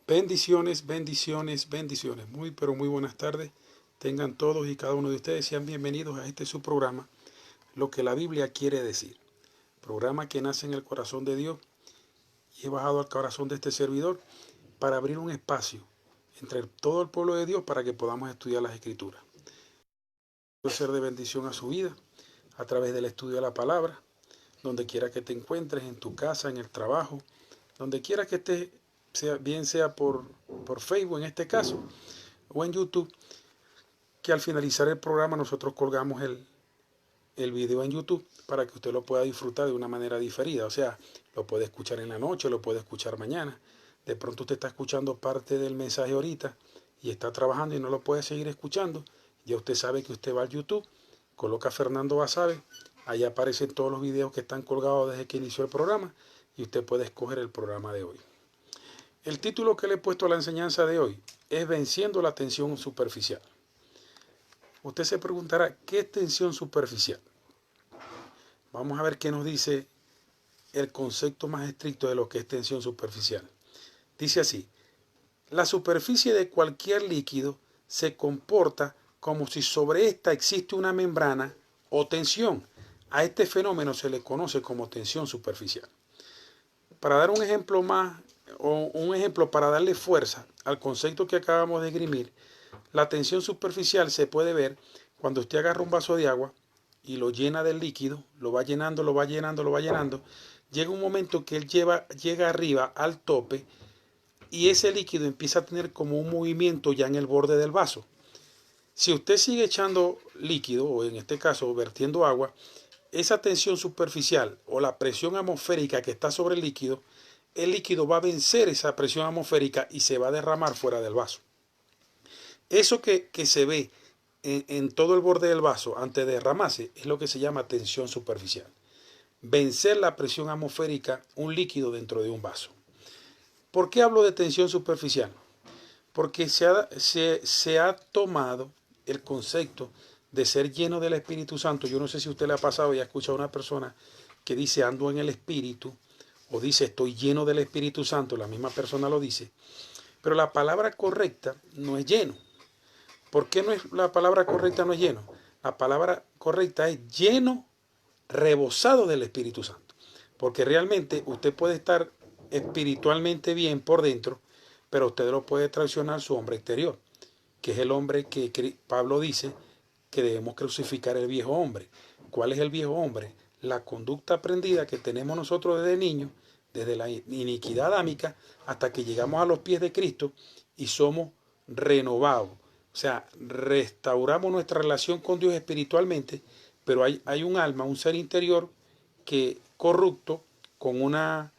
Bendiciones, bendiciones, bendiciones. Muy, pero muy buenas tardes. Tengan todos y cada uno de ustedes. Sean bienvenidos a este su programa, Lo que la Biblia quiere decir. Programa que nace en el corazón de Dios y he bajado al corazón de este servidor para abrir un espacio entre todo el pueblo de Dios para que podamos estudiar las Escrituras. Puede ser de bendición a su vida a través del estudio de la palabra, donde quiera que te encuentres, en tu casa, en el trabajo, donde quiera que estés, bien sea por Facebook en este caso, o en YouTube, que al finalizar el programa nosotros colgamos el video en YouTube para que usted lo pueda disfrutar de una manera diferida. O sea, lo puede escuchar en la noche, lo puede escuchar mañana. De pronto usted está escuchando parte del mensaje ahorita y está trabajando y no lo puede seguir escuchando. Ya usted sabe que usted va al YouTube, coloca Fernando Basabe, ahí aparecen todos los videos que están colgados desde que inició el programa y usted puede escoger el programa de hoy. El título que le he puesto a la enseñanza de hoy es Venciendo la tensión superficial. Usted se preguntará, ¿qué es tensión superficial? Vamos a ver qué nos dice el concepto más estricto de lo que es tensión superficial. Dice así: la superficie de cualquier líquido se comporta como si sobre ésta existe una membrana o tensión. A este fenómeno se le conoce como tensión superficial. Para dar un ejemplo más, o un ejemplo para darle fuerza al concepto que acabamos de esgrimir, la tensión superficial se puede ver cuando usted agarra un vaso de agua y lo llena del líquido, lo va llenando, lo va llenando, lo va llenando. Llega un momento que él llega arriba al tope y ese líquido empieza a tener como un movimiento ya en el borde del vaso. Si usted sigue echando líquido, o en este caso vertiendo agua, esa tensión superficial o la presión atmosférica que está sobre el líquido va a vencer esa presión atmosférica y se va a derramar fuera del vaso. Eso que se ve en todo el borde del vaso antes de derramarse es lo que se llama tensión superficial. Vencer la presión atmosférica, un líquido dentro de un vaso. ¿Por qué hablo de tensión superficial? Porque se ha tomado el concepto de ser lleno del Espíritu Santo. Yo no sé si a usted le ha pasado y ha escuchado a una persona que dice ando en el Espíritu o dice estoy lleno del Espíritu Santo, la misma persona lo dice, pero la palabra correcta no es lleno. ¿Por qué no es la palabra correcta no es lleno? La palabra correcta es lleno, rebosado del Espíritu Santo. Porque realmente usted puede estar espiritualmente bien por dentro, pero usted lo puede traicionar su hombre exterior, que es el hombre que Pablo dice que debemos crucificar el viejo hombre. ¿Cuál es el viejo hombre? La conducta aprendida que tenemos nosotros desde niños, desde la iniquidad adámica hasta que llegamos a los pies de Cristo y somos renovados. O sea, restauramos nuestra relación con Dios espiritualmente, pero hay un alma, un ser interior que corrupto, con unos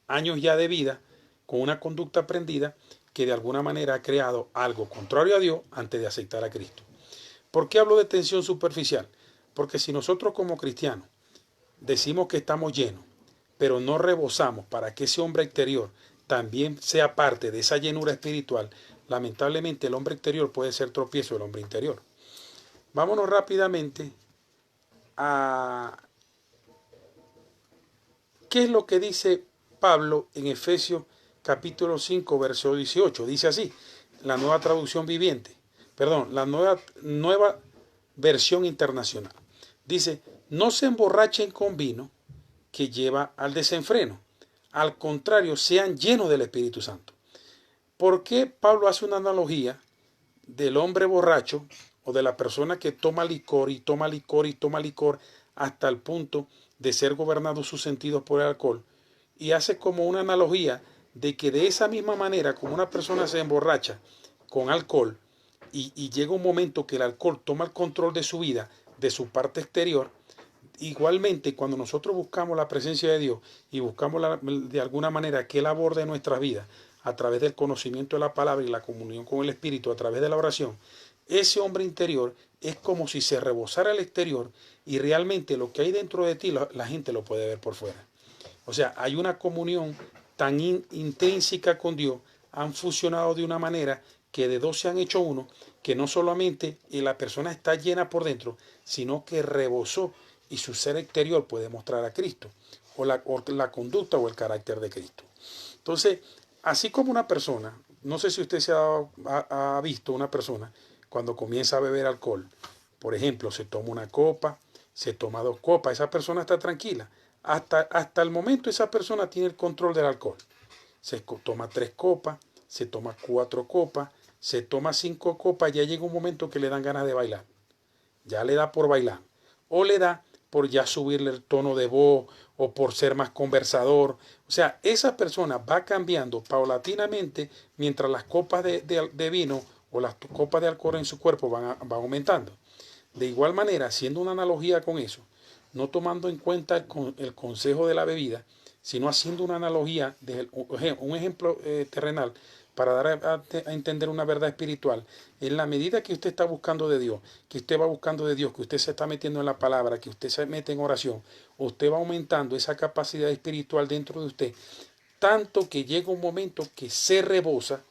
años ya de vida, con una conducta aprendida, que de alguna manera ha creado algo contrario a Dios antes de aceptar a Cristo. ¿Por qué hablo de tensión superficial? Porque si nosotros como cristianos decimos que estamos llenos, pero no rebosamos para que ese hombre exterior también sea parte de esa llenura espiritual, lamentablemente el hombre exterior puede ser tropiezo del hombre interior. Vámonos rápidamente a qué es lo que dice Pablo en Efesios capítulo 5, verso 18. Dice así, la nueva traducción viviente, perdón, la nueva versión internacional. Dice, no se emborrachen con vino que lleva al desenfreno. Al contrario, sean llenos del Espíritu Santo. ¿Por qué Pablo hace una analogía del hombre borracho o de la persona que toma licor y toma licor y toma licor hasta el punto de ser gobernados sus sentidos por el alcohol? Y hace como una analogía de que de esa misma manera, como una persona se emborracha con alcohol y llega un momento que el alcohol toma el control de su vida, de su parte exterior, igualmente cuando nosotros buscamos la presencia de Dios y buscamos de alguna manera que Él aborde nuestras vidas a través del conocimiento de la palabra y la comunión con el Espíritu a través de la oración, ese hombre interior es como si se rebosara el exterior y realmente lo que hay dentro de ti la gente lo puede ver por fuera. O sea, hay una comunión tan intrínseca con Dios, han fusionado de una manera que de dos se han hecho uno, que no solamente la persona está llena por dentro, sino que rebosó y su ser exterior puede mostrar a Cristo. o la conducta o el carácter de Cristo. Entonces, así como una persona, no sé si usted ha visto una persona cuando comienza a beber alcohol, por ejemplo, se toma una copa, se toma 2 copas, esa persona está tranquila. Hasta el momento esa persona tiene el control del alcohol. Se toma 3 copas, se toma 4 copas, se toma 5 copas, ya llega un momento que le dan ganas de bailar. Ya le da por bailar. O le da por ya subirle el tono de voz o por ser más conversador. O sea, esa persona va cambiando paulatinamente mientras las copas de vino o las copas de alcohol en su cuerpo van aumentando. De igual manera, haciendo una analogía con eso, no tomando en cuenta el consejo de la bebida, sino haciendo una analogía, un ejemplo terrenal, para dar a entender una verdad espiritual. En la medida que usted está buscando de Dios, que usted va buscando de Dios, que usted se está metiendo en la palabra, que usted se mete en oración, usted va aumentando esa capacidad espiritual dentro de usted, tanto que llega un momento que se rebosa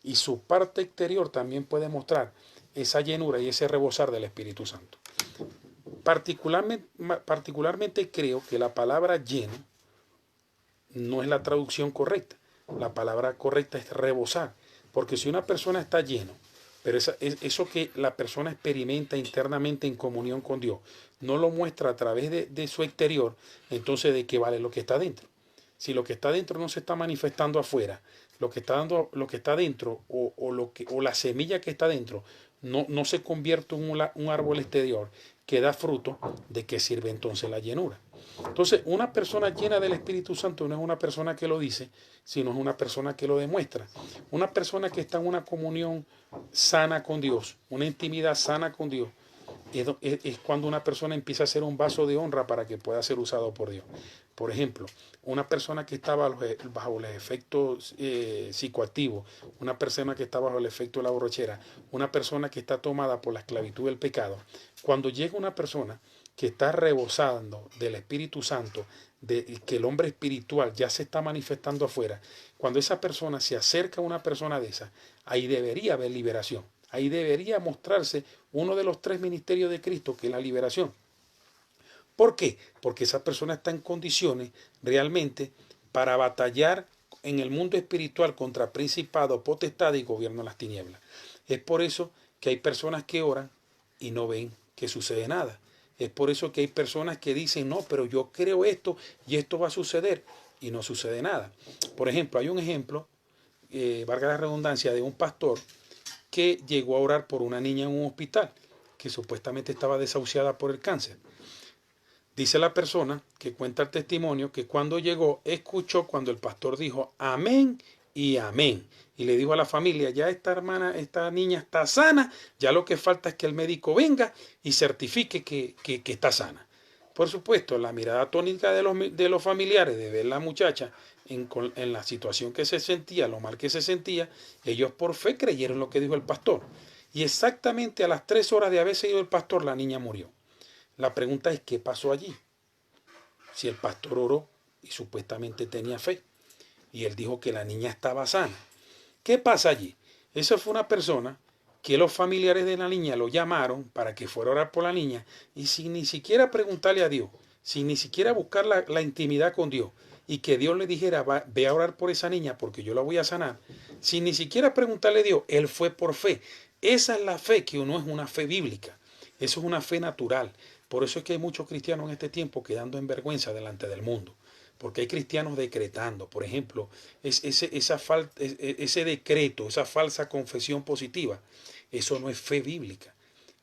y su parte exterior también puede mostrar esa llenura y ese rebosar del Espíritu Santo. Particularmente creo que la palabra lleno no es la traducción correcta. La palabra correcta es rebosar. Porque si una persona está lleno, pero eso que la persona experimenta internamente en comunión con Dios, no lo muestra a través de su exterior, entonces ¿de qué vale lo que está dentro? Si lo que está dentro no se está manifestando afuera, lo que está dentro o la semilla que está dentro no se convierte en un árbol exterior que da fruto, ¿de qué sirve entonces la llenura? Entonces, una persona llena del Espíritu Santo no es una persona que lo dice, sino es una persona que lo demuestra. Una persona que está en una comunión sana con Dios, una intimidad sana con Dios, es cuando una persona empieza a ser un vaso de honra para que pueda ser usado por Dios. Por ejemplo, una persona que está bajo los efectos psicoactivos, una persona que está bajo el efecto de la borrachera, una persona que está tomada por la esclavitud del pecado, cuando llega una persona que está rebosando del Espíritu Santo, de que el hombre espiritual ya se está manifestando afuera, cuando esa persona se acerca a una persona de esa, ahí debería haber liberación. Ahí debería mostrarse uno de los 3 ministerios de Cristo, que es la liberación. ¿Por qué? Porque esa persona está en condiciones realmente para batallar en el mundo espiritual contra principados, potestades y gobierno de las tinieblas. Es por eso que hay personas que oran y no ven que sucede nada. Es por eso que hay personas que dicen, no, pero yo creo esto y esto va a suceder y no sucede nada. Por ejemplo, hay un ejemplo, valga la redundancia, de un pastor que llegó a orar por una niña en un hospital que supuestamente estaba desahuciada por el cáncer. Dice la persona que cuenta el testimonio que cuando llegó escuchó cuando el pastor dijo amén y amén. Y le dijo a la familia, ya esta niña está sana, ya lo que falta es que el médico venga y certifique que está sana. Por supuesto, la mirada tónica de los familiares de ver a la muchacha en la situación que se sentía, lo mal que se sentía, ellos por fe creyeron lo que dijo el pastor. Y exactamente a las 3 horas de haberse ido el pastor, la niña murió. La pregunta es, ¿qué pasó allí? Si el pastor oró y supuestamente tenía fe, y él dijo que la niña estaba sana. ¿Qué pasa allí? Esa fue una persona que los familiares de la niña lo llamaron para que fuera a orar por la niña, y sin ni siquiera preguntarle a Dios, sin ni siquiera buscar la intimidad con Dios, y que Dios le dijera, ve a orar por esa niña porque yo la voy a sanar, sin ni siquiera preguntarle a Dios, él fue por fe. Esa es la fe que no es una fe bíblica, eso es una fe natural. Por eso es que hay muchos cristianos en este tiempo quedando en vergüenza delante del mundo. Porque hay cristianos decretando, por ejemplo, ese decreto, esa falsa confesión positiva, eso no es fe bíblica.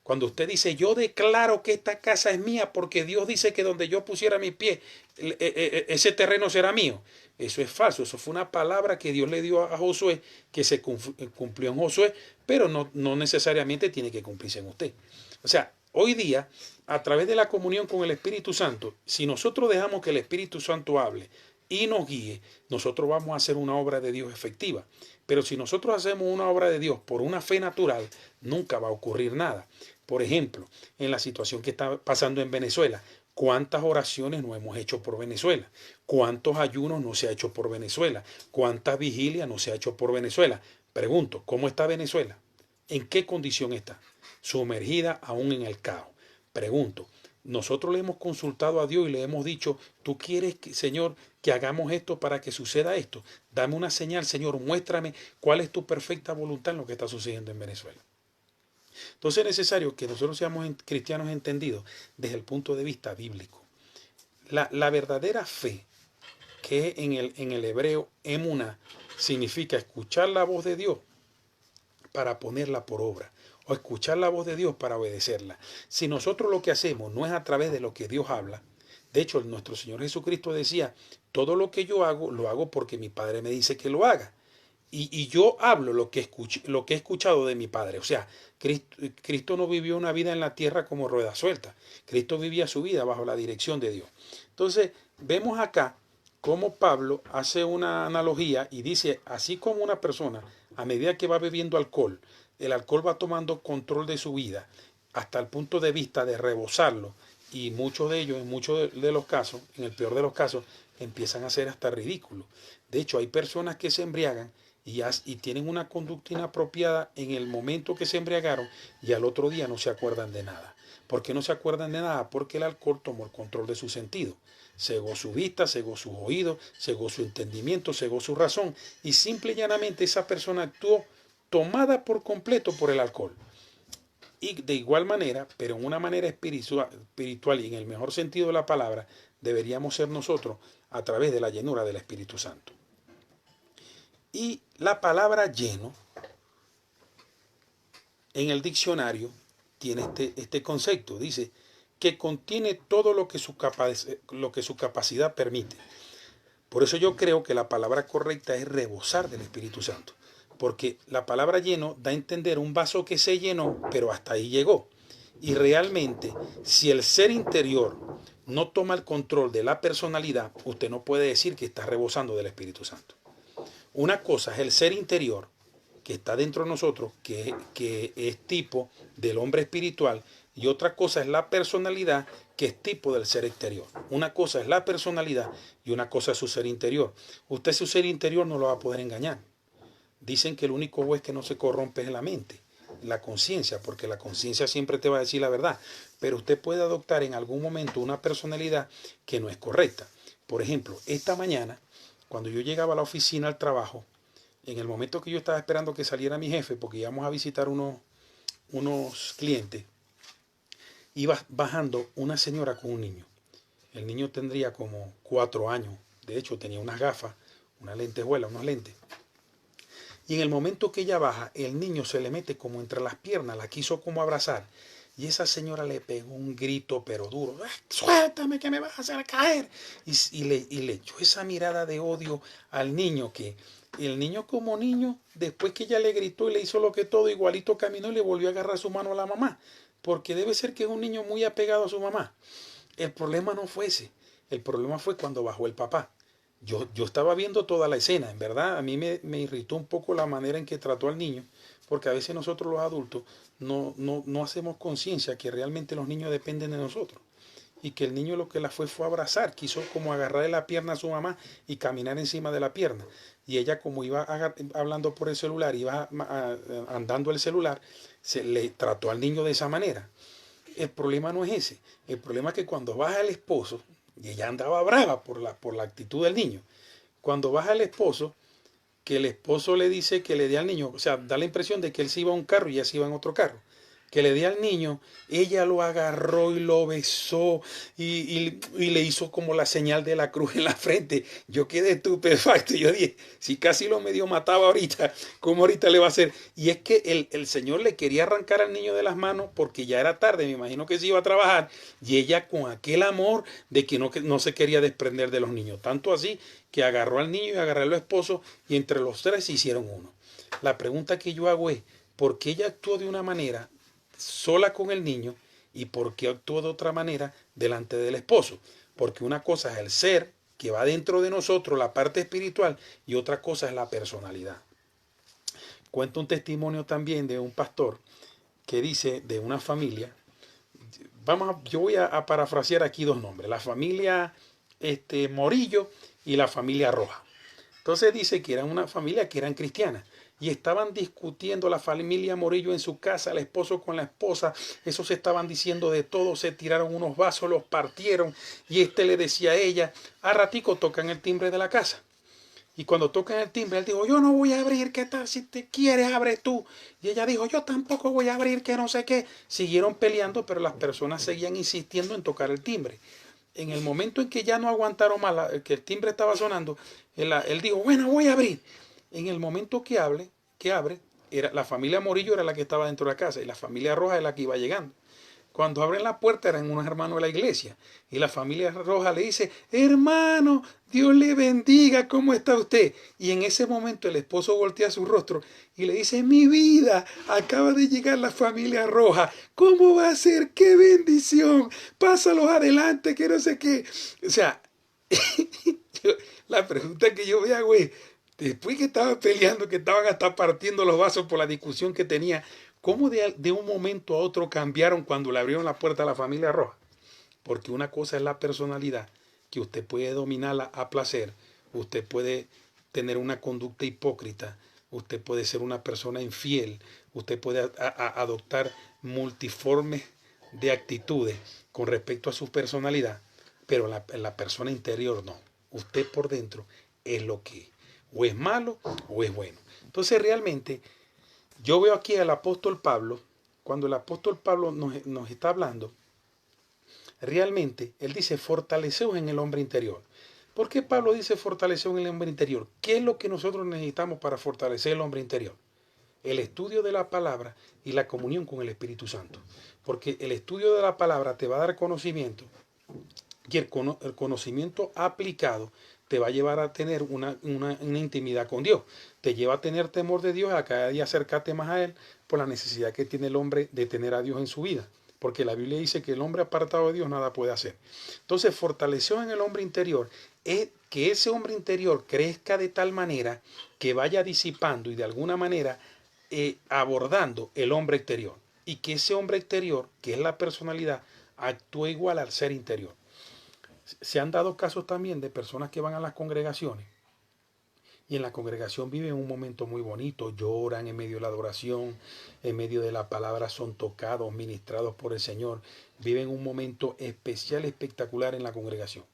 Cuando usted dice, yo declaro que esta casa es mía porque Dios dice que donde yo pusiera mi pie, ese terreno será mío. Eso es falso, eso fue una palabra que Dios le dio a Josué, que se cumplió en Josué, pero no necesariamente tiene que cumplirse en usted. O sea, hoy día, a través de la comunión con el Espíritu Santo, si nosotros dejamos que el Espíritu Santo hable y nos guíe, nosotros vamos a hacer una obra de Dios efectiva. Pero si nosotros hacemos una obra de Dios por una fe natural, nunca va a ocurrir nada. Por ejemplo, en la situación que está pasando en Venezuela, ¿cuántas oraciones no hemos hecho por Venezuela? ¿Cuántos ayunos no se ha hecho por Venezuela? ¿Cuántas vigilias no se ha hecho por Venezuela? Pregunto, ¿cómo está Venezuela? ¿En qué condición está? Sumergida aún en el caos. Pregunto, Nosotros le hemos consultado a Dios y le hemos dicho, tú quieres, Señor, que hagamos esto para que suceda esto. Dame una señal, Señor, muéstrame cuál es tu perfecta voluntad en lo que está sucediendo en Venezuela. Entonces es necesario que nosotros seamos cristianos entendidos desde el punto de vista bíblico. La verdadera fe, que en el hebreo emuná, significa escuchar la voz de Dios para ponerla por obra, o escuchar la voz de Dios para obedecerla. Si nosotros lo que hacemos no es a través de lo que Dios habla, de hecho nuestro Señor Jesucristo decía, todo lo que yo hago, lo hago porque mi Padre me dice que lo haga. Y yo hablo lo que he escuchado de mi Padre. O sea, Cristo no vivió una vida en la tierra como rueda suelta. Cristo vivía su vida bajo la dirección de Dios. Entonces, vemos acá cómo Pablo hace una analogía y dice, así como una persona, a medida que va bebiendo alcohol, el alcohol va tomando control de su vida hasta el punto de vista de rebosarlo, y muchos de ellos, en muchos de los casos, en el peor de los casos, empiezan a ser hasta ridículos. De hecho, hay personas que se embriagan y tienen una conducta inapropiada en el momento que se embriagaron y al otro día no se acuerdan de nada. ¿Por qué no se acuerdan de nada? Porque el alcohol tomó el control de su sentido. Cegó su vista, cegó sus oídos, cegó su entendimiento, cegó su razón, y simple y llanamente esa persona actuó tomada por completo por el alcohol. Y de igual manera, pero en una manera espiritual y en el mejor sentido de la palabra, deberíamos ser nosotros a través de la llenura del Espíritu Santo. Y la palabra lleno en el diccionario tiene este concepto. Dice que contiene todo lo que su capacidad permite. Por eso yo creo que la palabra correcta es rebosar del Espíritu Santo. Porque la palabra lleno da a entender un vaso que se llenó, pero hasta ahí llegó. Y realmente, si el ser interior no toma el control de la personalidad, usted no puede decir que está rebosando del Espíritu Santo. Una cosa es el ser interior, que está dentro de nosotros, que es tipo del hombre espiritual, y otra cosa es la personalidad, que es tipo del ser exterior. Una cosa es la personalidad y una cosa es su ser interior. Usted su ser interior no lo va a poder engañar. Dicen que el único juez que no se corrompe es la mente, la conciencia, porque la conciencia siempre te va a decir la verdad, pero usted puede adoptar en algún momento una personalidad que no es correcta. Por ejemplo, esta mañana, cuando yo llegaba a la oficina al trabajo, en el momento que yo estaba esperando que saliera mi jefe, porque íbamos a visitar unos clientes, iba bajando una señora con un niño. El niño tendría como 4 años, de hecho tenía unas gafas, unas lentejuelas, unos lentes. Y en el momento que ella baja, el niño se le mete como entre las piernas, la quiso como abrazar. Y esa señora le pegó un grito, pero duro. ¡Suéltame que me vas a hacer caer! Y le echó esa mirada de odio al niño, que el niño como niño, después que ella le gritó y le hizo lo que todo, igualito caminó y le volvió a agarrar su mano a la mamá. Porque debe ser que es un niño muy apegado a su mamá. El problema no fue ese. El problema fue cuando bajó el papá. Yo estaba viendo toda la escena, en verdad, a mí me irritó un poco la manera en que trató al niño, porque a veces nosotros los adultos no hacemos conciencia que realmente los niños dependen de nosotros, y que el niño lo que la fue a abrazar, quiso como agarrarle la pierna a su mamá y caminar encima de la pierna, y ella como iba hablando por el celular, iba andando el celular, se le trató al niño de esa manera. El problema no es ese, el problema es que cuando baja el esposo, y ella andaba brava por la actitud del niño. Cuando baja el esposo, que el esposo le dice que le dé al niño, o sea, da la impresión de que él se iba a un carro y ella se iba en otro carro. Que le dé al niño, ella lo agarró y lo besó y le hizo como la señal de la cruz en la frente. Yo quedé estupefacto. Yo dije, si casi lo medio mataba ahorita, ¿cómo ahorita le va a hacer? Y es que el Señor le quería arrancar al niño de las manos porque ya era tarde, me imagino que se iba a trabajar. Y ella con aquel amor de que no se quería desprender de los niños. Tanto así que agarró al niño y agarró al esposo y entre los tres se hicieron uno. La pregunta que yo hago es, ¿por qué ella actuó de una manera sola con el niño y por qué actuó de otra manera delante del esposo? Porque una cosa es el ser que va dentro de nosotros, la parte espiritual, y otra cosa es la personalidad. Cuento un testimonio también de un pastor que dice de una familia, yo voy a parafrasear aquí dos nombres, la familia Morillo y la familia Roja. Entonces dice que eran una familia que eran cristianas. y estaban discutiendo la familia Morillo en su casa, el esposo con la esposa. Esos se estaban diciendo de todo, se tiraron unos vasos, los partieron y le decía a ella, a ratico tocan el timbre de la casa. Y cuando tocan el timbre, él dijo, yo no voy a abrir, ¿qué tal? Si te quieres, abre tú. Y ella dijo, yo tampoco voy a abrir, que no sé qué. Siguieron peleando, pero las personas seguían insistiendo en tocar el timbre. En el momento en que ya no aguantaron más, que el timbre estaba sonando, él dijo, bueno, voy a abrir. En el momento que abre, la familia Morillo era la que estaba dentro de la casa y la familia Roja es la que iba llegando. Cuando abren la puerta eran unos hermanos de la iglesia y la familia Roja le dice, hermano, Dios le bendiga, ¿cómo está usted? Y en ese momento el esposo voltea su rostro y le dice, mi vida, acaba de llegar la familia Roja, ¿cómo va a ser? ¡Qué bendición! Pásalos adelante, que no sé qué. O sea, la pregunta que yo me hago es, después que estaban peleando, que estaban hasta partiendo los vasos por la discusión que tenía, ¿cómo de un momento a otro cambiaron cuando le abrieron la puerta a la familia Roja? Porque una cosa es la personalidad, que usted puede dominarla a placer, usted puede tener una conducta hipócrita, usted puede ser una persona infiel, usted puede adoptar multiformes de actitudes con respecto a su personalidad, pero la persona interior no. Usted por dentro es lo que es. O es malo o es bueno. Entonces realmente yo veo aquí al apóstol Pablo, cuando el apóstol Pablo nos está hablando, realmente él dice fortaleceos en el hombre interior. ¿Por qué Pablo dice fortaleceos en el hombre interior? ¿Qué es lo que nosotros necesitamos para fortalecer el hombre interior? El estudio de la palabra y la comunión con el Espíritu Santo. Porque el estudio de la palabra te va a dar conocimiento y el conocimiento aplicado te va a llevar a tener una intimidad con Dios. Te lleva a tener temor de Dios, a cada día acercarte más a Él por la necesidad que tiene el hombre de tener a Dios en su vida. Porque la Biblia dice que el hombre apartado de Dios nada puede hacer. Entonces, fortaleció en el hombre interior es que ese hombre interior crezca de tal manera que vaya disipando y de alguna manera abordando el hombre exterior. Y que ese hombre exterior, que es la personalidad, actúe igual al ser interior. Se han dado casos también de personas que van a las congregaciones y en la congregación viven un momento muy bonito, lloran en medio de la adoración, en medio de la palabra son tocados, ministrados por el Señor, viven un momento especial, espectacular en la congregación.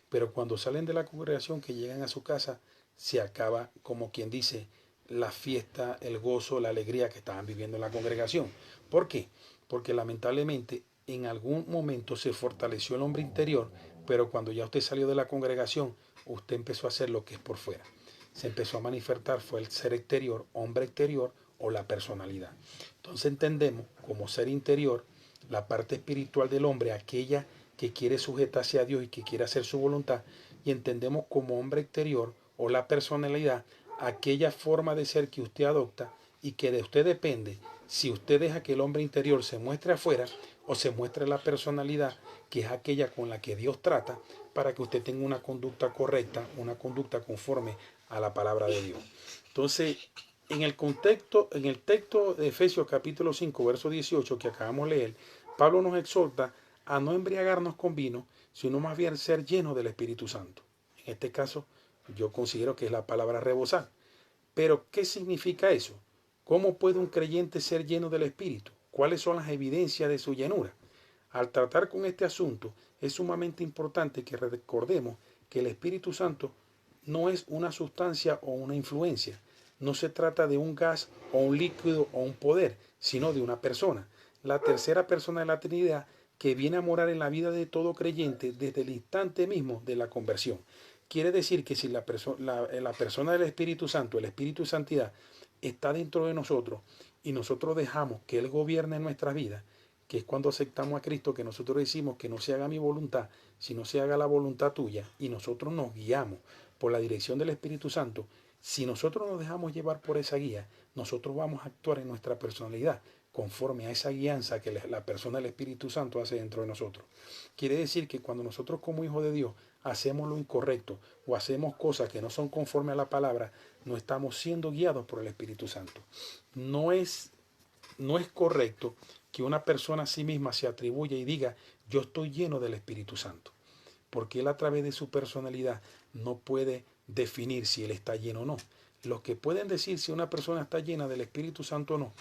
Pero cuando salen de la congregación, que llegan a su casa, se acaba, como quien dice, la fiesta, el gozo, la alegría que estaban viviendo en la congregación. ¿Por qué? Porque lamentablemente en algún momento se fortaleció el hombre interior, pero cuando ya usted salió de la congregación, usted empezó a hacer lo que es por fuera. Se empezó a manifestar, fue el ser exterior, hombre exterior o la personalidad. Entonces entendemos como ser interior la parte espiritual del hombre, aquella que quiere sujetarse a Dios y que quiere hacer su voluntad, y entendemos como hombre exterior o la personalidad aquella forma de ser que usted adopta y que de usted depende si usted deja que el hombre interior se muestre afuera o se muestre la personalidad que es aquella con la que Dios trata para que usted tenga una conducta correcta, una conducta conforme a la palabra de Dios. Entonces, en el texto de Efesios capítulo 5, verso 18 que acabamos de leer, Pablo nos exhorta a no embriagarnos con vino, sino más bien ser llenos del Espíritu Santo. En este caso, yo considero que es la palabra rebosar. Pero, ¿qué significa eso? ¿Cómo puede un creyente ser lleno del Espíritu? ¿Cuáles son las evidencias de su llenura? Al tratar con este asunto, es sumamente importante que recordemos que el Espíritu Santo no es una sustancia o una influencia. No se trata de un gas o un líquido o un poder, sino de una persona. La tercera persona de la Trinidad que viene a morar en la vida de todo creyente desde el instante mismo de la conversión. Quiere decir que si la persona del Espíritu Santo, el Espíritu de Santidad, está dentro de nosotros y nosotros dejamos que Él gobierne nuestras vidas, que es cuando aceptamos a Cristo, que nosotros decimos que no se haga mi voluntad, sino se haga la voluntad tuya, y nosotros nos guiamos por la dirección del Espíritu Santo, si nosotros nos dejamos llevar por esa guía, nosotros vamos a actuar en nuestra personalidad conforme a esa guianza que la persona del Espíritu Santo hace dentro de nosotros. Quiere decir que cuando nosotros como hijos de Dios hacemos lo incorrecto o hacemos cosas que no son conforme a la palabra, no estamos siendo guiados por el Espíritu Santo. No es correcto que una persona a sí misma se atribuya y diga, yo estoy lleno del Espíritu Santo, porque él a través de su personalidad no puede definir si él está lleno o no. Los que pueden decir si una persona está llena del Espíritu Santo o no,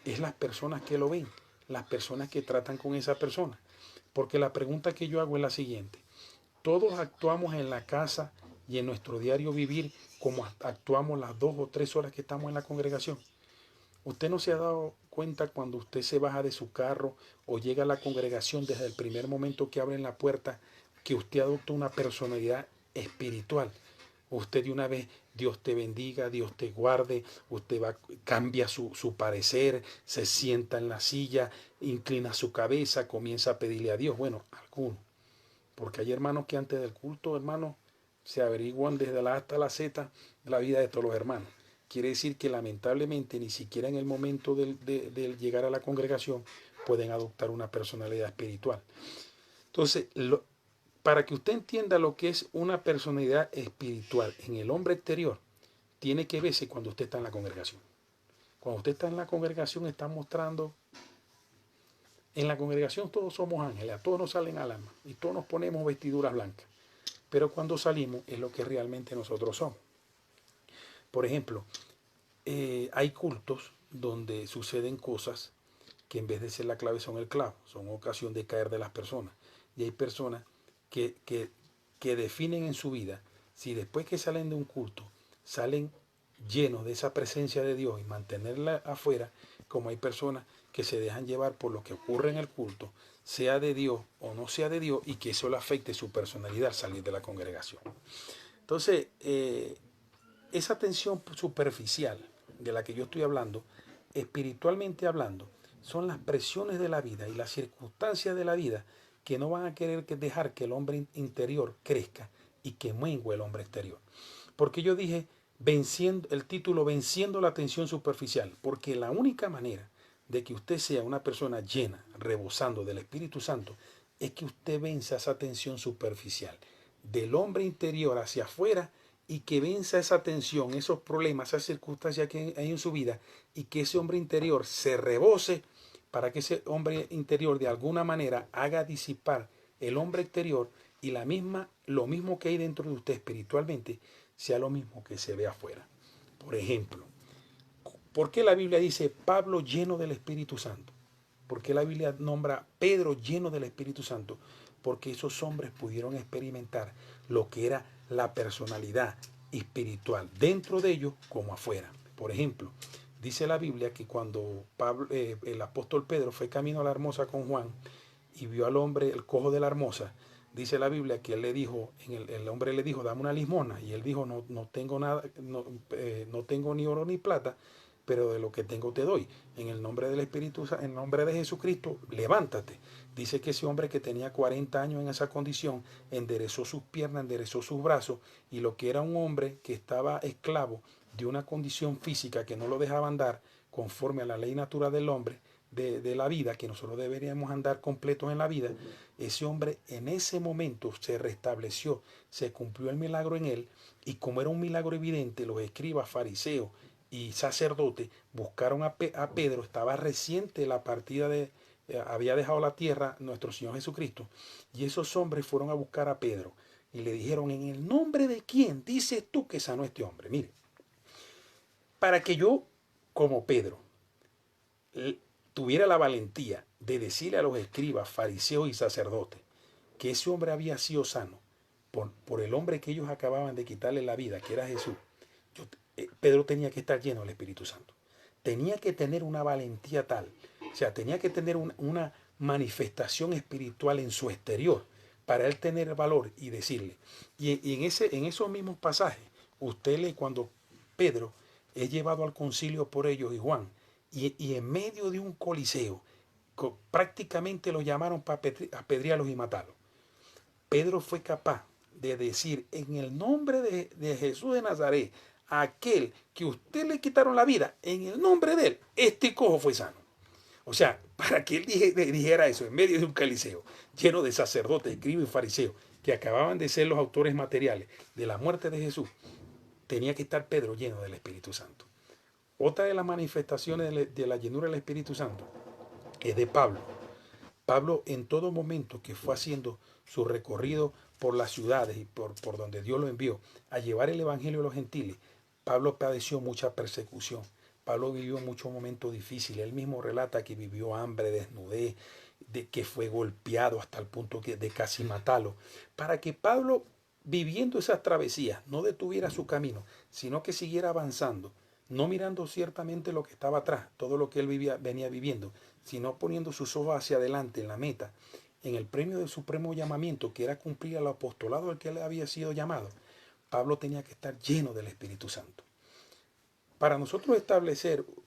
es las personas que lo ven, las personas que tratan con esa persona. Porque la pregunta que yo hago es la siguiente. Todos actuamos en la casa y en nuestro diario vivir como actuamos las 2 o 3 horas que estamos en la congregación. Usted no se ha dado cuenta cuando usted se baja de su carro o llega a la congregación desde el primer momento que abren la puerta que usted adopta una personalidad espiritual. Usted de una vez, Dios te bendiga, Dios te guarde, cambia su parecer, se sienta en la silla, inclina su cabeza, comienza a pedirle a Dios. Bueno, algunos. Porque hay hermanos que antes del culto, hermanos, se averiguan desde la A hasta la Z la vida de todos los hermanos. Quiere decir que lamentablemente ni siquiera en el momento del llegar a la congregación pueden adoptar una personalidad espiritual. Entonces, para que usted entienda lo que es una personalidad espiritual en el hombre exterior, tiene que verse cuando usted está en la congregación. Cuando usted está en la congregación está mostrando. En la congregación todos somos ángeles, a todos nos salen alarmas y todos nos ponemos vestiduras blancas. Pero cuando salimos es lo que realmente nosotros somos. Por ejemplo, hay cultos donde suceden cosas que en vez de ser la clave son el clavo, son ocasión de caer de las personas. Y hay personas que definen en su vida, si después que salen de un culto, salen llenos de esa presencia de Dios y mantenerla afuera, como hay personas que se dejan llevar por lo que ocurre en el culto, sea de Dios o no sea de Dios, y que eso le afecte su personalidad al salir de la congregación. Entonces, esa tensión superficial de la que yo estoy hablando, espiritualmente hablando, son las presiones de la vida y las circunstancias de la vida que no van a querer dejar que el hombre interior crezca y que mengue el hombre exterior. Porque yo dije el título Venciendo la tensión superficial, porque la única manera de que usted sea una persona llena, rebosando del Espíritu Santo, es que usted venza esa tensión superficial del hombre interior hacia afuera, y que venza esa tensión, esos problemas, esas circunstancias que hay en su vida, y que ese hombre interior se rebose para que ese hombre interior de alguna manera haga disipar el hombre exterior, y lo mismo que hay dentro de usted espiritualmente sea lo mismo que se ve afuera. Por ejemplo, ¿por qué la Biblia dice Pablo lleno del Espíritu Santo? ¿Por qué la Biblia nombra Pedro lleno del Espíritu Santo? Porque esos hombres pudieron experimentar lo que era la personalidad espiritual dentro de ellos como afuera. Por ejemplo, dice la Biblia que cuando el apóstol Pedro fue camino a la Hermosa con Juan y vio al hombre, el cojo de la Hermosa, dice la Biblia que él le dijo, el hombre le dijo, dame una limosna, y él dijo, no tengo nada, no tengo ni oro ni plata, pero de lo que tengo te doy. En el nombre del Espíritu, en el nombre de Jesucristo, levántate. Dice que ese hombre que tenía 40 años en esa condición, enderezó sus piernas, enderezó sus brazos, y lo que era un hombre que estaba esclavo de una condición física que no lo dejaba andar conforme a la ley natural del hombre, de la vida, que nosotros deberíamos andar completos en la vida, ese hombre en ese momento se restableció, se cumplió el milagro en él, y como era un milagro evidente, los escribas, fariseos y sacerdotes buscaron a Pedro. Estaba reciente la partida había dejado la tierra nuestro Señor Jesucristo, y esos hombres fueron a buscar a Pedro y le dijeron, ¿en el nombre de quién dices tú que sanó este hombre? Mire, para que yo, como Pedro, tuviera la valentía de decirle a los escribas, fariseos y sacerdotes que ese hombre había sido sano por el hombre que ellos acababan de quitarle la vida, que era Jesús, Pedro tenía que estar lleno del Espíritu Santo. Tenía que tener una valentía tal, o sea, tenía que tener una manifestación espiritual en su exterior para él tener el valor y decirle. Y en esos mismos pasajes, usted lee cuando Pedro es llevado al concilio por ellos y Juan, y en medio de un coliseo, prácticamente lo llamaron para apedrearlos y matarlos. Pedro fue capaz de decir, en el nombre de Jesús de Nazaret, aquel que usted le quitaron la vida, en el nombre de él, este cojo fue sano. O sea, para que él dijera eso en medio de un coliseo lleno de sacerdotes, escribas y fariseos, que acababan de ser los autores materiales de la muerte de Jesús, tenía que estar Pedro lleno del Espíritu Santo. Otra de las manifestaciones de la llenura del Espíritu Santo es de Pablo. Pablo, en todo momento que fue haciendo su recorrido por las ciudades y por donde Dios lo envió a llevar el evangelio a los gentiles, Pablo padeció mucha persecución. Pablo vivió muchos momentos difíciles. Él mismo relata que vivió hambre, desnudez, de que fue golpeado hasta el punto de casi matarlo. Para que Pablo, viviendo esas travesías, no detuviera su camino, sino que siguiera avanzando, no mirando ciertamente lo que estaba atrás, todo lo que él venía viviendo, sino poniendo sus ojos hacia adelante en la meta, en el premio del supremo llamamiento, que era cumplir al apostolado al que él había sido llamado. Pablo tenía que estar lleno del Espíritu Santo. Para nosotros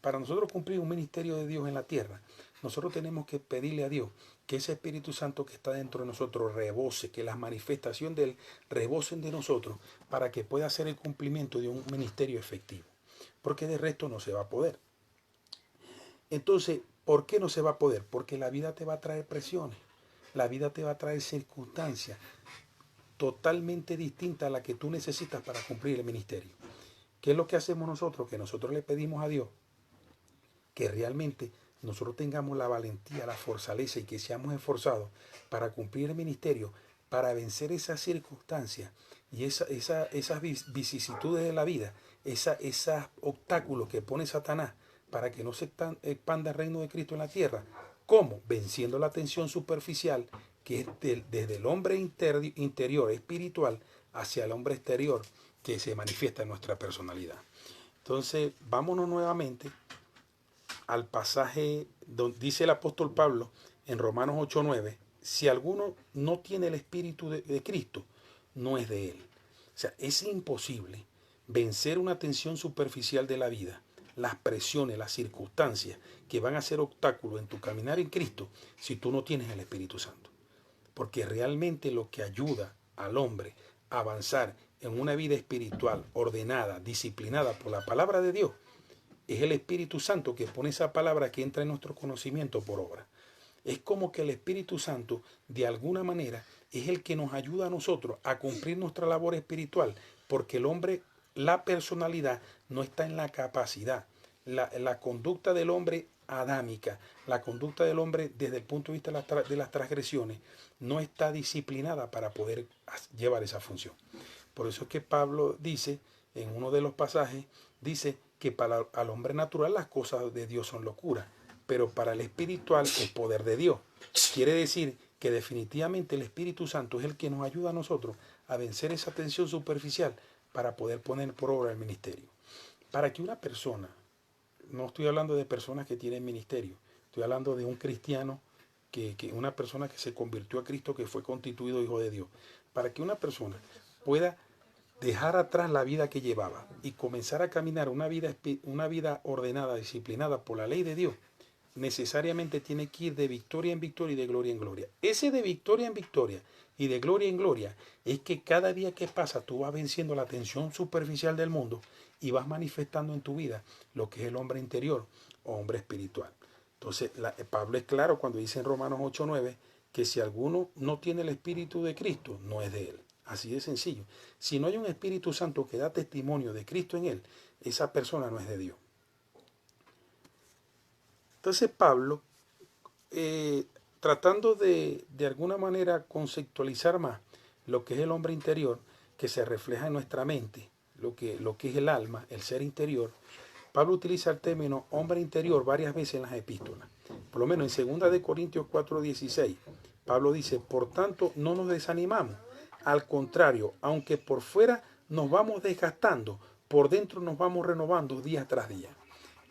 para nosotros cumplir un ministerio de Dios en la tierra, nosotros tenemos que pedirle a Dios que ese Espíritu Santo que está dentro de nosotros rebose, que las manifestaciones de él rebosen de nosotros para que pueda hacer el cumplimiento de un ministerio efectivo. Porque de resto no se va a poder. Entonces, ¿por qué no se va a poder? Porque la vida te va a traer presiones, la vida te va a traer circunstancias totalmente distintas a las que tú necesitas para cumplir el ministerio. ¿Qué es lo que hacemos nosotros? Que nosotros le pedimos a Dios que realmente nosotros tengamos la valentía, la fortaleza y que seamos esforzados para cumplir el ministerio, para vencer esas circunstancias y esas vicisitudes de la vida, esos obstáculos que pone Satanás para que no se expanda el reino de Cristo en la tierra. ¿Cómo? Venciendo la tensión superficial que es desde el hombre interior espiritual hacia el hombre exterior que se manifiesta en nuestra personalidad. Entonces, vámonos nuevamente al pasaje donde dice el apóstol Pablo en Romanos 8:9, si alguno no tiene el Espíritu de Cristo, no es de él. O sea, es imposible vencer una tensión superficial de la vida, las presiones, las circunstancias que van a ser obstáculos en tu caminar en Cristo si tú no tienes el Espíritu Santo. Porque realmente lo que ayuda al hombre a avanzar en una vida espiritual ordenada, disciplinada por la palabra de Dios, es el Espíritu Santo que pone esa palabra que entra en nuestro conocimiento por obra. Es como que el Espíritu Santo, de alguna manera, es el que nos ayuda a nosotros a cumplir nuestra labor espiritual, porque el hombre, la personalidad, no está en la capacidad. La conducta del hombre adámica, la conducta del hombre desde el punto de vista de las transgresiones, no está disciplinada para poder llevar esa función. Por eso es que Pablo dice, en uno de los pasajes, dice que para el hombre natural las cosas de Dios son locura, pero para el espiritual es poder de Dios. Quiere decir que definitivamente el Espíritu Santo es el que nos ayuda a nosotros a vencer esa tensión superficial para poder poner por obra el ministerio. Para que una persona, no estoy hablando de personas que tienen ministerio, estoy hablando de un cristiano, una persona que se convirtió a Cristo, que fue constituido hijo de Dios, para que una persona pueda dejar atrás la vida que llevaba y comenzar a caminar una vida ordenada, disciplinada por la ley de Dios, necesariamente tiene que ir de victoria en victoria y de gloria en gloria. Ese de victoria en victoria y de gloria en gloria es que cada día que pasa tú vas venciendo la tensión superficial del mundo y vas manifestando en tu vida lo que es el hombre interior o hombre espiritual. Entonces, Pablo es claro cuando dice en Romanos 8:9 que si alguno no tiene el Espíritu de Cristo, no es de él. Así de sencillo. Si no hay un Espíritu Santo que da testimonio de Cristo en él, esa persona no es de Dios. Entonces Pablo, tratando de alguna manera conceptualizar más lo que es el hombre interior, que se refleja en nuestra mente, lo que es el alma, el ser interior, Pablo utiliza el término hombre interior varias veces en las epístolas. Por lo menos en 2 de Corintios 4:16, Pablo dice, por tanto no nos desanimamos. Al contrario, aunque por fuera nos vamos desgastando, por dentro nos vamos renovando día tras día.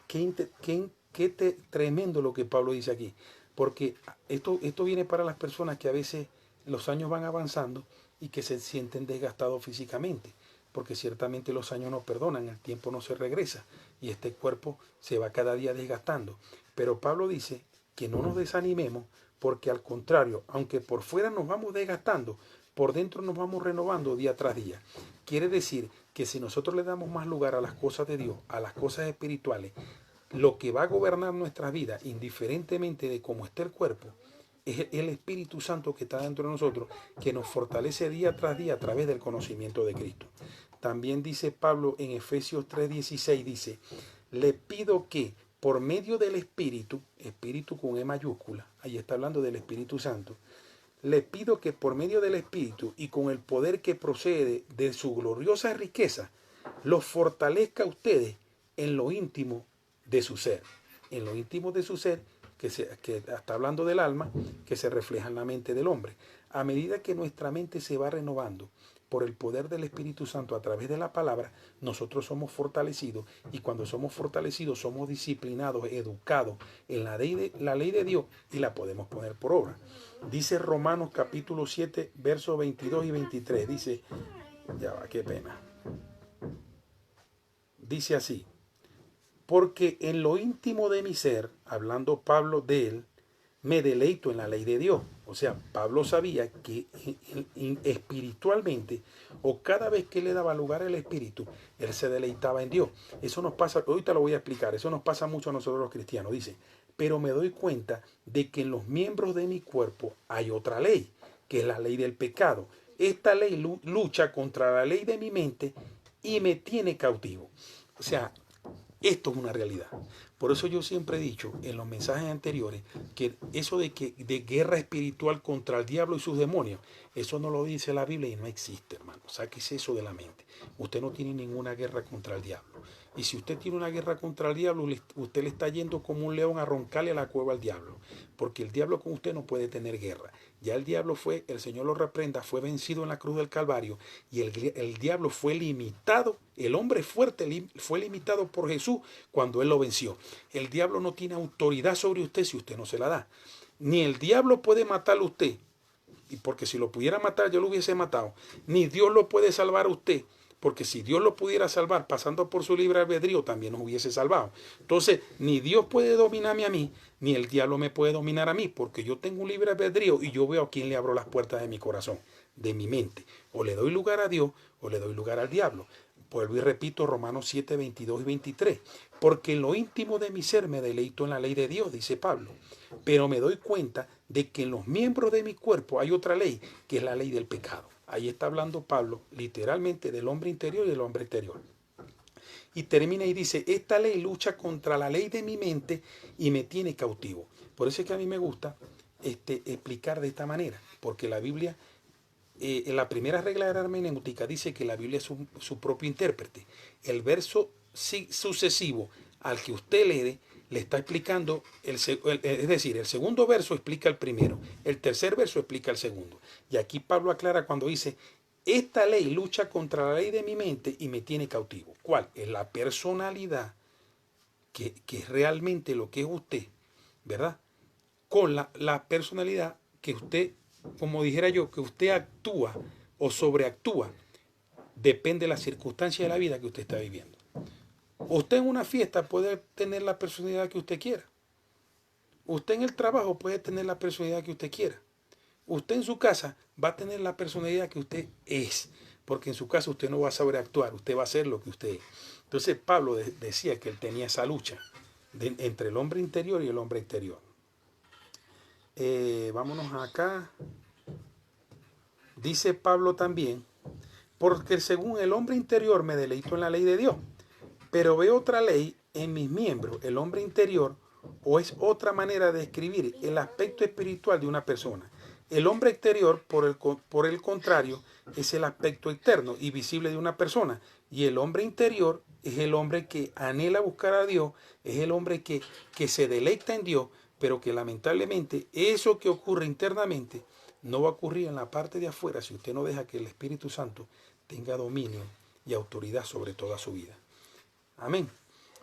Qué tremendo lo que Pablo dice aquí. Porque esto viene para las personas que a veces los años van avanzando y que se sienten desgastados físicamente. Porque ciertamente los años no perdonan, el tiempo no se regresa y este cuerpo se va cada día desgastando. Pero Pablo dice que no nos desanimemos porque al contrario, aunque por fuera nos vamos desgastando, por dentro nos vamos renovando día tras día. Quiere decir que si nosotros le damos más lugar a las cosas de Dios, a las cosas espirituales, lo que va a gobernar nuestra vida, indiferentemente de cómo esté el cuerpo, es el Espíritu Santo que está dentro de nosotros, que nos fortalece día tras día a través del conocimiento de Cristo. También dice Pablo en Efesios 3:16, dice, le pido que por medio del Espíritu, Espíritu con E mayúscula, ahí está hablando del Espíritu Santo, le pido que por medio del Espíritu y con el poder que procede de su gloriosa riqueza, los fortalezca a ustedes en lo íntimo de su ser. En lo íntimo de su ser, que está hablando del alma, que se refleja en la mente del hombre. A medida que nuestra mente se va renovando por el poder del Espíritu Santo a través de la palabra, nosotros somos fortalecidos, y cuando somos fortalecidos somos disciplinados, educados en la ley de Dios, y la podemos poner por obra. Dice Romanos capítulo 7, versos 22 y 23. Dice, ya va, qué pena. Dice así: porque en lo íntimo de mi ser, hablando Pablo de él, me deleito en la ley de Dios. O sea, Pablo sabía que espiritualmente, o cada vez que le daba lugar al Espíritu, él se deleitaba en Dios. Eso nos pasa, ahorita lo voy a explicar, eso nos pasa mucho a nosotros los cristianos. Dice, pero me doy cuenta de que en los miembros de mi cuerpo hay otra ley, que es la ley del pecado. Esta ley lucha contra la ley de mi mente y me tiene cautivo. O sea, esto es una realidad. Por eso yo siempre he dicho en los mensajes anteriores que eso de guerra espiritual contra el diablo y sus demonios, eso no lo dice la Biblia y no existe, hermano. Sáquese eso de la mente. Usted no tiene ninguna guerra contra el diablo. Y si usted tiene una guerra contra el diablo, usted le está yendo como un león a roncarle a la cueva al diablo. Porque el diablo con usted no puede tener guerra. Ya el diablo fue, el Señor lo reprenda, fue vencido en la cruz del Calvario, y el diablo fue limitado. El hombre fuerte fue limitado por Jesús cuando él lo venció. El diablo no tiene autoridad sobre usted si usted no se la da. Ni el diablo puede matarlo a usted, y porque si lo pudiera matar yo lo hubiese matado. Ni Dios lo puede salvar a usted, porque si Dios lo pudiera salvar pasando por su libre albedrío, también nos hubiese salvado. Entonces, ni Dios puede dominarme a mí, ni el diablo me puede dominar a mí, porque yo tengo un libre albedrío y yo veo a quién le abro las puertas de mi corazón, de mi mente. O le doy lugar a Dios o le doy lugar al diablo. Vuelvo y repito Romanos 7, 22 y 23. Porque en lo íntimo de mi ser me deleito en la ley de Dios, dice Pablo. Pero me doy cuenta de que en los miembros de mi cuerpo hay otra ley, que es la ley del pecado. Ahí está hablando Pablo literalmente del hombre interior y del hombre exterior. Y termina y dice, esta ley lucha contra la ley de mi mente y me tiene cautivo. Por eso es que a mí me gusta explicar de esta manera, porque la Biblia, en la primera regla de la hermenéutica dice que la Biblia es su propio intérprete. El verso sucesivo al que usted lee le está explicando, es decir, el segundo verso explica el primero, el tercer verso explica el segundo. Y aquí Pablo aclara cuando dice, esta ley lucha contra la ley de mi mente y me tiene cautivo. ¿Cuál? Es la personalidad, que es realmente lo que es usted, ¿verdad? Con la personalidad que usted, como dijera yo, que usted actúa o sobreactúa, depende de la circunstancia de la vida que usted está viviendo. Usted en una fiesta puede tener la personalidad que usted quiera. Usted en el trabajo puede tener la personalidad que usted quiera. Usted en su casa va a tener la personalidad que usted es, porque en su casa usted no va a sobreactuar, usted va a ser lo que usted es. Entonces Pablo decía que él tenía esa lucha entre el hombre interior y el hombre exterior. Vámonos acá. Dice Pablo también, porque según el hombre interior me deleito en la ley de Dios, pero veo otra ley en mis miembros, el hombre interior, o es otra manera de describir el aspecto espiritual de una persona. El hombre exterior, por el contrario, es el aspecto externo y visible de una persona. Y el hombre interior es el hombre que anhela buscar a Dios, es el hombre que se deleita en Dios, pero que lamentablemente eso que ocurre internamente no va a ocurrir en la parte de afuera si usted no deja que el Espíritu Santo tenga dominio y autoridad sobre toda su vida. Amén.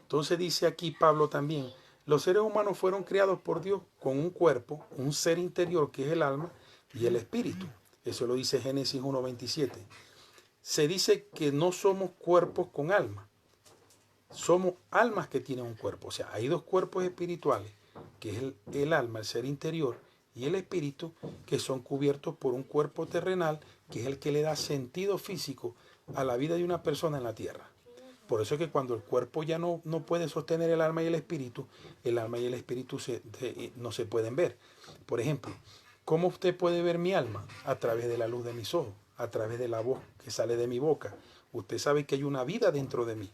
Entonces dice aquí Pablo también, los seres humanos fueron creados por Dios con un cuerpo, un ser interior que es el alma y el espíritu. Eso lo dice Génesis 1:27. Se dice que no somos cuerpos con alma, somos almas que tienen un cuerpo. O sea, hay dos cuerpos espirituales, que es el alma, el ser interior, y el espíritu, que son cubiertos por un cuerpo terrenal, que es el que le da sentido físico a la vida de una persona en la tierra. Por eso es que cuando el cuerpo ya no puede sostener el alma y el espíritu no se pueden ver. Por ejemplo, ¿cómo usted puede ver mi alma? A través de la luz de mis ojos, a través de la voz que sale de mi boca. Usted sabe que hay una vida dentro de mí.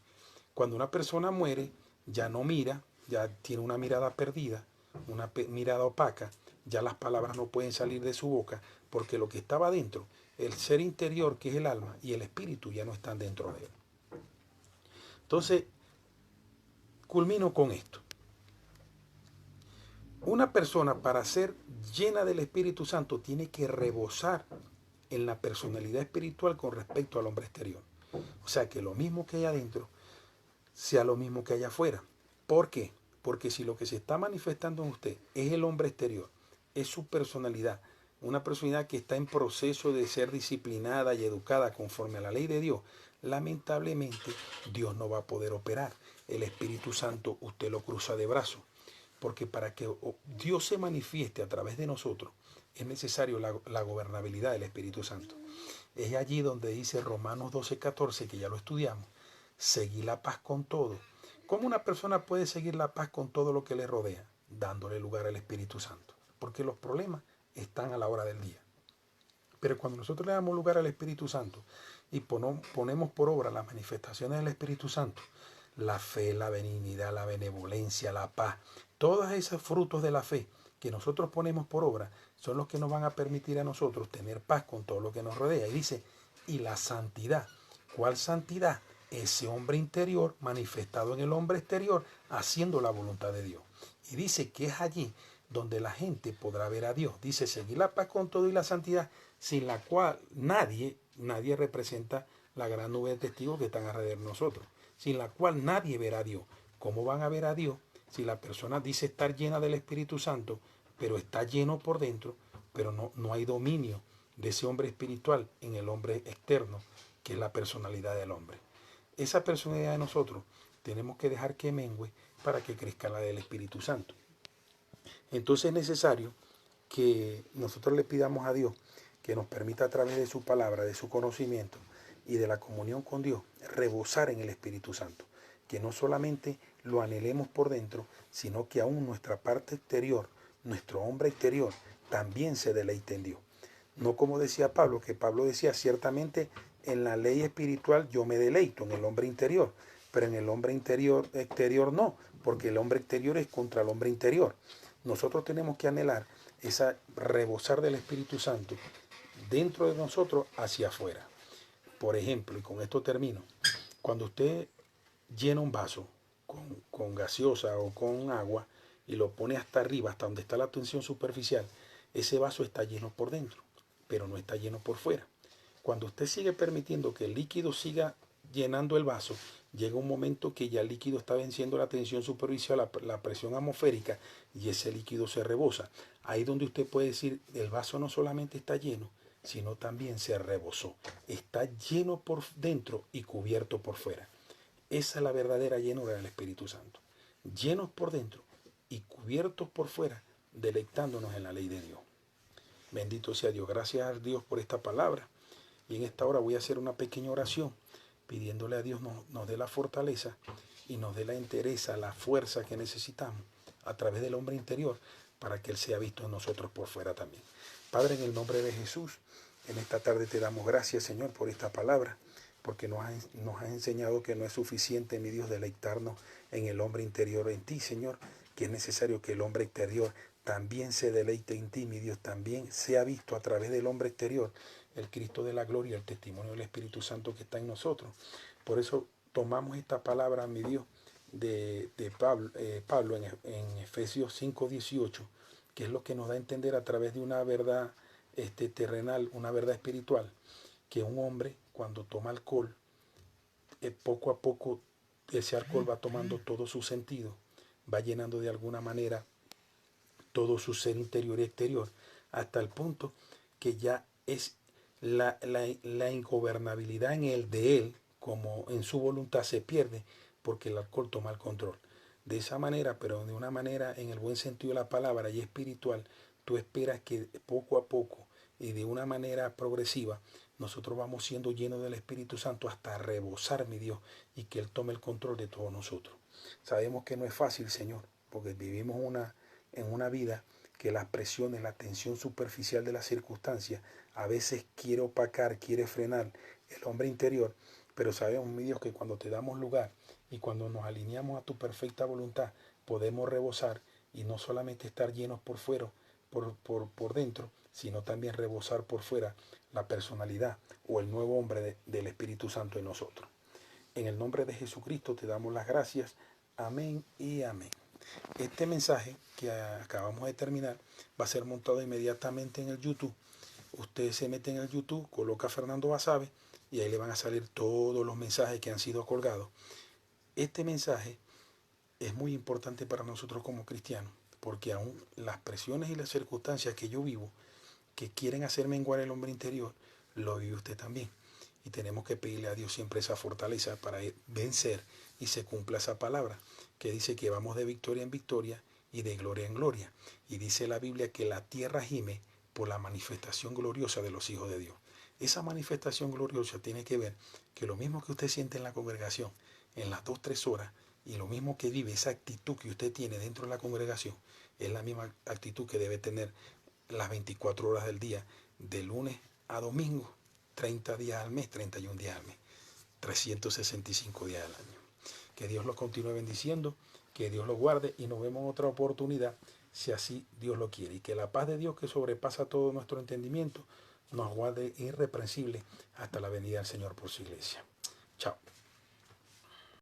Cuando una persona muere, ya no mira, ya tiene una mirada perdida, una mirada opaca, ya las palabras no pueden salir de su boca, porque lo que estaba dentro, el ser interior que es el alma y el espíritu ya no están dentro de él. Entonces, culmino con esto. Una persona para ser llena del Espíritu Santo tiene que rebosar en la personalidad espiritual con respecto al hombre exterior. O sea, que lo mismo que hay adentro sea lo mismo que allá afuera. ¿Por qué? Porque si lo que se está manifestando en usted es el hombre exterior, es su personalidad, una personalidad que está en proceso de ser disciplinada y educada conforme a la ley de Dios, lamentablemente Dios no va a poder operar. El Espíritu Santo usted lo cruza de brazos. Porque para que Dios se manifieste a través de nosotros, es necesario la gobernabilidad del Espíritu Santo. Es allí donde dice Romanos 12:14, que ya lo estudiamos, seguir la paz con todo. ¿Cómo una persona puede seguir la paz con todo lo que le rodea? Dándole lugar al Espíritu Santo. Porque los problemas están a la hora del día. Pero cuando nosotros le damos lugar al Espíritu Santo y ponemos por obra las manifestaciones del Espíritu Santo, la fe, la benignidad, la benevolencia, la paz, todos esos frutos de la fe que nosotros ponemos por obra son los que nos van a permitir a nosotros tener paz con todo lo que nos rodea. Y dice, y la santidad. ¿Cuál santidad? Ese hombre interior manifestado en el hombre exterior, haciendo la voluntad de Dios. Y dice que es allí donde la gente podrá ver a Dios. Dice, seguir la paz con todo y la santidad, sin la cual nadie representa la gran nube de testigos que están alrededor de nosotros, sin la cual nadie verá a Dios. ¿Cómo van a ver a Dios si la persona dice estar llena del Espíritu Santo, pero está lleno por dentro, pero no hay dominio de ese hombre espiritual en el hombre externo, que es la personalidad del hombre? Esa personalidad de nosotros tenemos que dejar que mengue para que crezca la del Espíritu Santo. Entonces es necesario que nosotros le pidamos a Dios que nos permita, a través de su palabra, de su conocimiento y de la comunión con Dios, rebosar en el Espíritu Santo. Que no solamente lo anhelemos por dentro, sino que aún nuestra parte exterior, nuestro hombre exterior, también se deleite en Dios. No como decía Pablo, que Pablo decía, ciertamente en la ley espiritual yo me deleito en el hombre interior, pero en el hombre exterior no, porque el hombre exterior es contra el hombre interior. Nosotros tenemos que anhelar esa rebosar del Espíritu Santo dentro de nosotros hacia afuera. Por ejemplo, y con esto termino, cuando usted llena un vaso con gaseosa o con agua y lo pone hasta arriba, hasta donde está la tensión superficial, ese vaso está lleno por dentro, pero no está lleno por fuera. Cuando usted sigue permitiendo que el líquido siga llenando el vaso, llega un momento que ya el líquido está venciendo la tensión superficial, la presión atmosférica, y ese líquido se rebosa. Ahí donde usted puede decir, el vaso no solamente está lleno, sino también se rebosó. Está lleno por dentro y cubierto por fuera. Esa es la verdadera llenura del Espíritu Santo. Llenos por dentro y cubiertos por fuera, deleitándonos en la ley de Dios. Bendito sea Dios. Gracias a Dios por esta palabra. Y en esta hora voy a hacer una pequeña oración, pidiéndole a Dios nos dé la fortaleza y nos dé la entereza, la fuerza que necesitamos a través del hombre interior, para que Él sea visto en nosotros por fuera también. Padre, en el nombre de Jesús, en esta tarde te damos gracias, Señor, por esta palabra, porque nos has enseñado que no es suficiente, mi Dios, deleitarnos en el hombre interior, en ti, Señor, que es necesario que el hombre exterior también se deleite en ti, mi Dios, también sea visto a través del hombre exterior el Cristo de la gloria, el testimonio del Espíritu Santo que está en nosotros. Por eso tomamos esta palabra, mi Dios, de Pablo en Efesios 5:18, que es lo que nos da a entender a través de una verdad terrenal, una verdad espiritual, que un hombre cuando toma alcohol, poco a poco ese alcohol va tomando todo su sentido, va llenando de alguna manera todo su ser interior y exterior, hasta el punto que ya es la ingobernabilidad en el de él, como en su voluntad, se pierde porque el alcohol toma el control. De esa manera, pero de una manera en el buen sentido de la palabra y espiritual, tú esperas que poco a poco y de una manera progresiva nosotros vamos siendo llenos del Espíritu Santo hasta rebosar, mi Dios, y que Él tome el control de todos nosotros. Sabemos que no es fácil, Señor, porque vivimos en una vida que las presiones, la tensión superficial de las circunstancias a veces quiere opacar, quiere frenar el hombre interior, pero sabemos, mi Dios, que cuando te damos lugar y cuando nos alineamos a tu perfecta voluntad, podemos rebosar y no solamente estar llenos por fuera, por dentro, sino también rebosar por fuera la personalidad o el nuevo hombre del Espíritu Santo en nosotros. En el nombre de Jesucristo te damos las gracias. Amén y amén. Este mensaje que acabamos de terminar va a ser montado inmediatamente en el YouTube. Usted se mete en el YouTube, coloca Fernando Basabe y ahí le van a salir todos los mensajes que han sido colgados. Este mensaje es muy importante para nosotros como cristianos, porque aún las presiones y las circunstancias que yo vivo, que quieren hacer menguar el hombre interior, lo vive usted también. Y tenemos que pedirle a Dios siempre esa fortaleza para vencer y se cumpla esa palabra, que dice que vamos de victoria en victoria y de gloria en gloria. Y dice la Biblia que la tierra gime por la manifestación gloriosa de los hijos de Dios. Esa manifestación gloriosa tiene que ver que lo mismo que usted siente en la congregación, en las 2-3 horas, y lo mismo que vive, esa actitud que usted tiene dentro de la congregación, es la misma actitud que debe tener las 24 horas del día, de lunes a domingo, 30 días al mes, 31 días al mes, 365 días al año. Que Dios los continúe bendiciendo, que Dios los guarde y nos vemos en otra oportunidad, si así Dios lo quiere. Y que la paz de Dios, que sobrepasa todo nuestro entendimiento, nos guarde irreprensible hasta la venida del Señor por su iglesia. Chao.